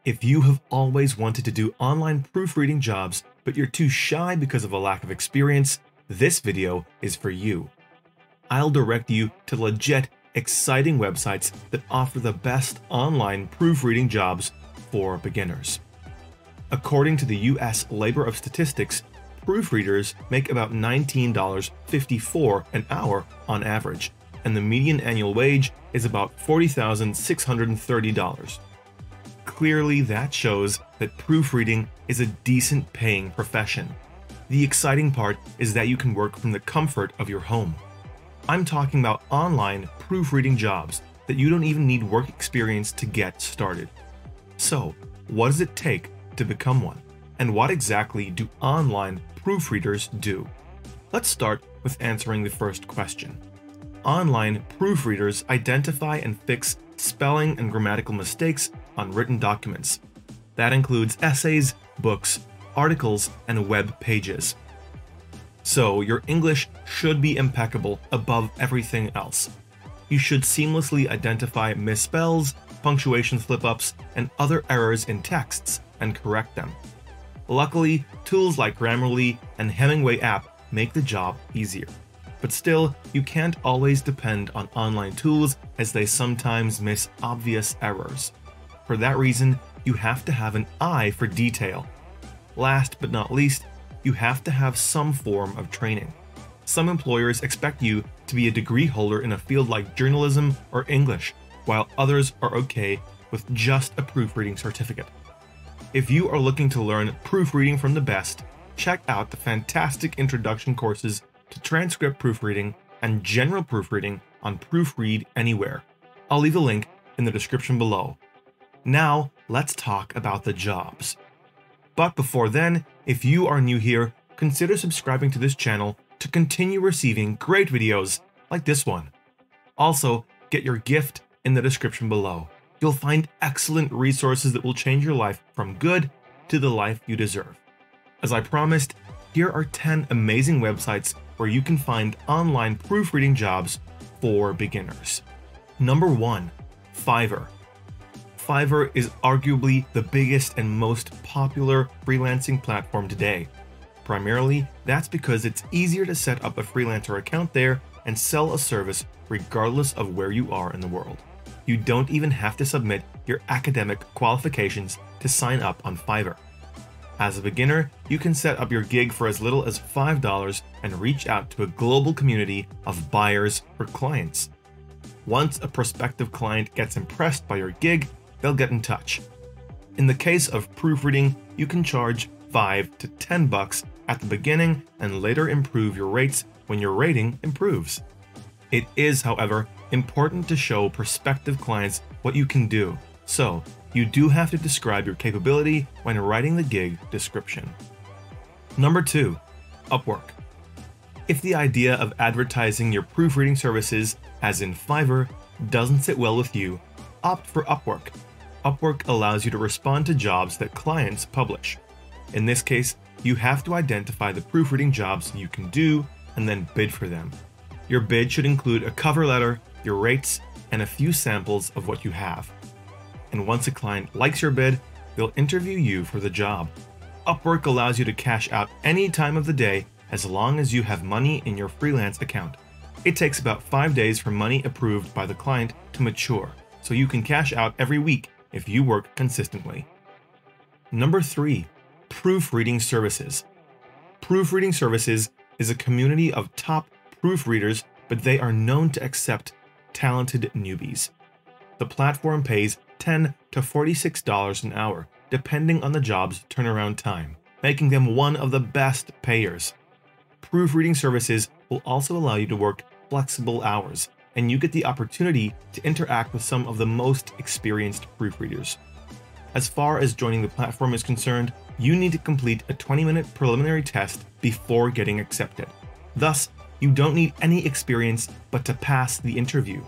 If you have always wanted to do online proofreading jobs, but you're too shy because of a lack of experience, this video is for you. I'll direct you to legit, exciting websites that offer the best online proofreading jobs for beginners. According to the U.S. Labor of Statistics, proofreaders make about $19.54 an hour on average, and the median annual wage is about $40,630. Clearly, that shows that proofreading is a decent paying profession. The exciting part is that you can work from the comfort of your home. I'm talking about online proofreading jobs that you don't even need work experience to get started. So, what does it take to become one? And what exactly do online proofreaders do? Let's start with answering the first question. Online proofreaders identify and fix spelling and grammatical mistakes on written documents. That includes essays, books, articles, and web pages. So your English should be impeccable above everything else. You should seamlessly identify misspells, punctuation slip-ups, and other errors in texts and correct them. Luckily, tools like Grammarly and Hemingway app make the job easier. But still, you can't always depend on online tools as they sometimes miss obvious errors. For that reason, you have to have an eye for detail. Last but not least, you have to have some form of training. Some employers expect you to be a degree holder in a field like journalism or English, while others are okay with just a proofreading certificate. If you are looking to learn proofreading from the best, check out the fantastic introduction courses to transcript proofreading and general proofreading on Proofread Anywhere. I'll leave a link in the description below. Now, let's talk about the jobs. But before then, if you are new here, consider subscribing to this channel to continue receiving great videos like this one. Also, get your gift in the description below. You'll find excellent resources that will change your life from good to the life you deserve. As I promised, here are 10 amazing websites where you can find online proofreading jobs for beginners. Number 1. Fiverr. Fiverr is arguably the biggest and most popular freelancing platform today. Primarily, that's because it's easier to set up a freelancer account there and sell a service regardless of where you are in the world. You don't even have to submit your academic qualifications to sign up on Fiverr. As a beginner, you can set up your gig for as little as $5 and reach out to a global community of buyers or clients. Once a prospective client gets impressed by your gig, they'll get in touch. In the case of proofreading, you can charge $5 to $10 at the beginning and later improve your rates when your rating improves. It is, however, important to show prospective clients what you can do, so you do have to describe your capability when writing the gig description. Number 2. Upwork. If the idea of advertising your proofreading services, as in Fiverr, doesn't sit well with you, opt for Upwork. Upwork allows you to respond to jobs that clients publish. In this case, you have to identify the proofreading jobs you can do and then bid for them. Your bid should include a cover letter, your rates, and a few samples of what you have. And once a client likes your bid, they'll interview you for the job. Upwork allows you to cash out any time of the day as long as you have money in your freelance account. It takes about 5 days for money approved by the client to mature, so you can cash out every week if you work consistently. Number 3. Proofreading Services. Proofreading Services is a community of top proofreaders, but they are known to accept talented newbies. The platform pays $10 to $46 an hour, depending on the job's turnaround time, making them one of the best payers. Proofreading Services will also allow you to work flexible hours, and you get the opportunity to interact with some of the most experienced proofreaders. As far as joining the platform is concerned, you need to complete a 20-minute preliminary test before getting accepted. Thus, you don't need any experience but to pass the interview.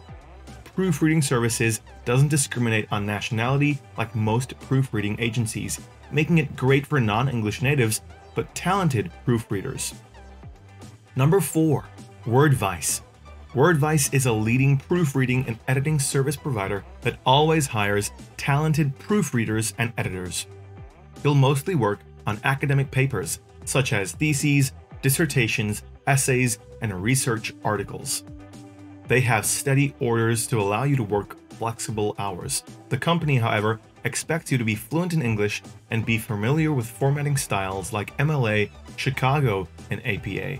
Proofreading Services doesn't discriminate on nationality like most proofreading agencies, making it great for non-English natives but talented proofreaders. Number 4. Wordvice. Wordvice is a leading proofreading and editing service provider that always hires talented proofreaders and editors. You'll mostly work on academic papers, such as theses, dissertations, essays, and research articles. They have steady orders to allow you to work flexible hours. The company, however, expects you to be fluent in English and be familiar with formatting styles like MLA, Chicago, and APA.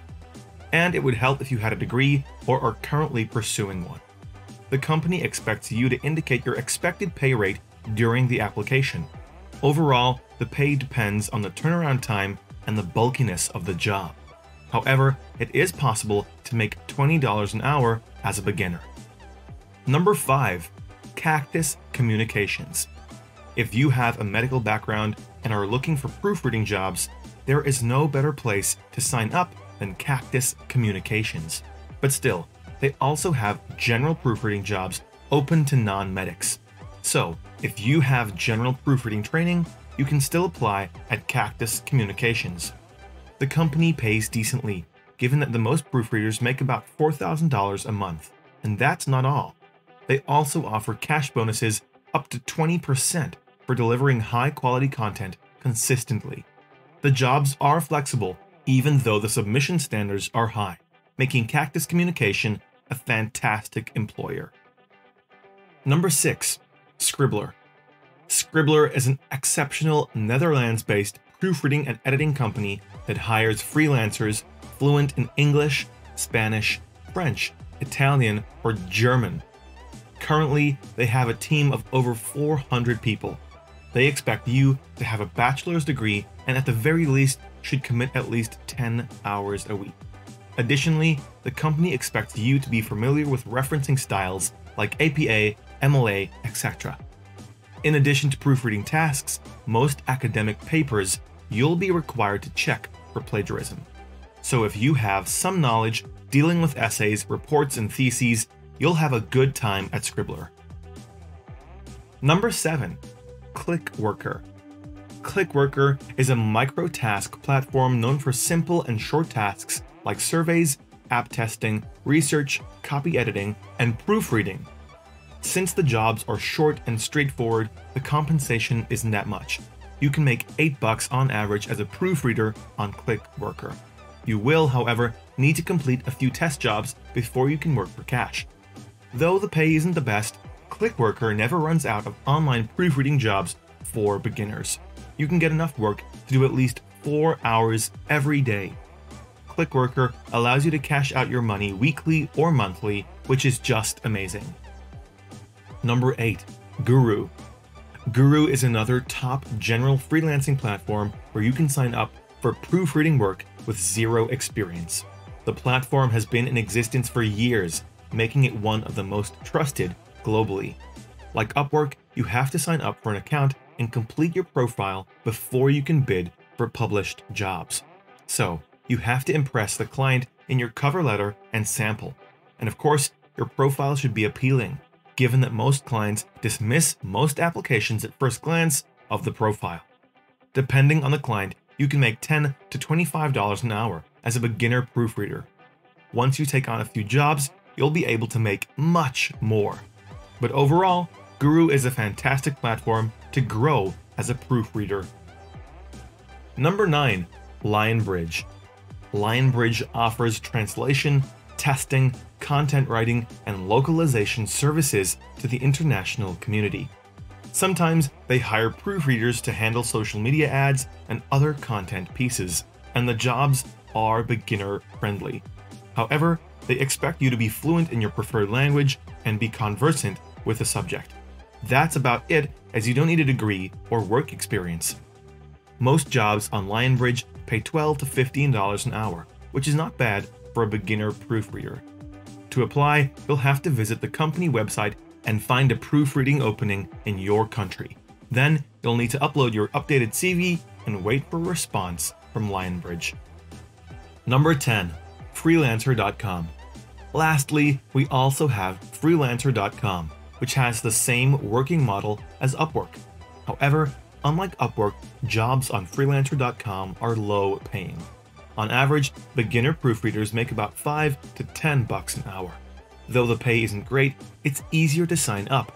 And it would help if you had a degree or are currently pursuing one. The company expects you to indicate your expected pay rate during the application. Overall, the pay depends on the turnaround time and the bulkiness of the job. However, it is possible to make $20 an hour as a beginner. Number 5. Cactus Communications. If you have a medical background and are looking for proofreading jobs, there is no better place to sign up than Cactus Communications. But still, they also have general proofreading jobs open to non-medics. So, if you have general proofreading training, you can still apply at Cactus Communications. The company pays decently, given that the most proofreaders make about $4,000 a month. And that's not all. They also offer cash bonuses up to 20% for delivering high-quality content consistently. The jobs are flexible, even though the submission standards are high, making Cactus Communication a fantastic employer. Number 6. Scribbr. Scribbr is an exceptional Netherlands-based proofreading and editing company that hires freelancers fluent in English, Spanish, French, Italian, or German. Currently, they have a team of over 400 people. They expect you to have a bachelor's degree and at the very least should commit at least 10 hours a week. Additionally, the company expects you to be familiar with referencing styles like APA, MLA, etc. In addition to proofreading tasks, most academic papers you'll be required to check for plagiarism. So if you have some knowledge dealing with essays, reports, and theses, you'll have a good time at Scribbr. Number 7. Clickworker. Clickworker is a micro-task platform known for simple and short tasks like surveys, app testing, research, copy editing, and proofreading. Since the jobs are short and straightforward, the compensation isn't that much. You can make $8 on average as a proofreader on Clickworker. You will, however, need to complete a few test jobs before you can work for cash. Though the pay isn't the best, Clickworker never runs out of online proofreading jobs for beginners. You can get enough work to do at least 4 hours every day. Clickworker allows you to cash out your money weekly or monthly, which is just amazing. Number 8. Guru. Guru is another top general freelancing platform where you can sign up for proofreading work with zero experience. The platform has been in existence for years, making it one of the most trusted globally. Like Upwork, you have to sign up for an account and complete your profile before you can bid for published jobs. So, you have to impress the client in your cover letter and sample. And of course, your profile should be appealing, given that most clients dismiss most applications at first glance of the profile. Depending on the client, you can make $10 to $25 an hour as a beginner proofreader. Once you take on a few jobs, you'll be able to make much more. But overall, Guru is a fantastic platform to grow as a proofreader. Number 9. Lionbridge. Lionbridge offers translation, testing, content writing, and localization services to the international community. Sometimes they hire proofreaders to handle social media ads and other content pieces, and the jobs are beginner-friendly. However, they expect you to be fluent in your preferred language and be conversant with the subject. That's about it, as you don't need a degree or work experience. Most jobs on Lionbridge pay $12 to $15 an hour, which is not bad for a beginner proofreader. To apply, you'll have to visit the company website and find a proofreading opening in your country. Then, you'll need to upload your updated CV and wait for a response from Lionbridge. Number 10. Freelancer.com. Lastly, we also have Freelancer.com, which has the same working model as Upwork. However, unlike Upwork, jobs on Freelancer.com are low paying. On average, beginner proofreaders make about $5 to $10 an hour. Though the pay isn't great, it's easier to sign up.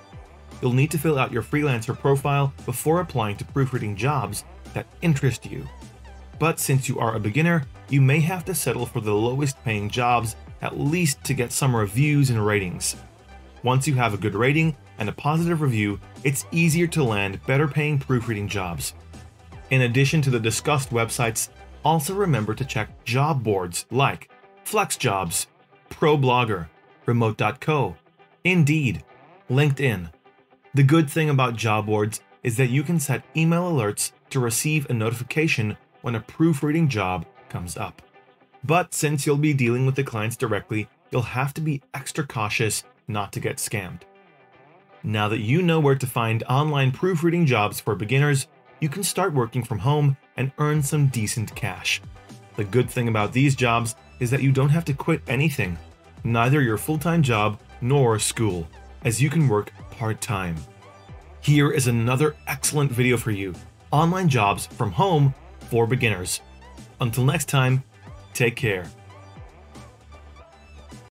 You'll need to fill out your freelancer profile before applying to proofreading jobs that interest you. But since you are a beginner, you may have to settle for the lowest paying jobs at least to get some reviews and ratings. Once you have a good rating and a positive review, it's easier to land better paying proofreading jobs. In addition to the discussed websites, also remember to check job boards like FlexJobs, ProBlogger, Remote.co, Indeed, LinkedIn. The good thing about job boards is that you can set email alerts to receive a notification when a proofreading job comes up. But since you'll be dealing with the clients directly, you'll have to be extra cautious not to get scammed. Now that you know where to find online proofreading jobs for beginners, you can start working from home and earn some decent cash. The good thing about these jobs is that you don't have to quit anything, neither your full-time job nor school, as you can work part-time. Here is another excellent video for you: online jobs from home for beginners. Until next time, take care.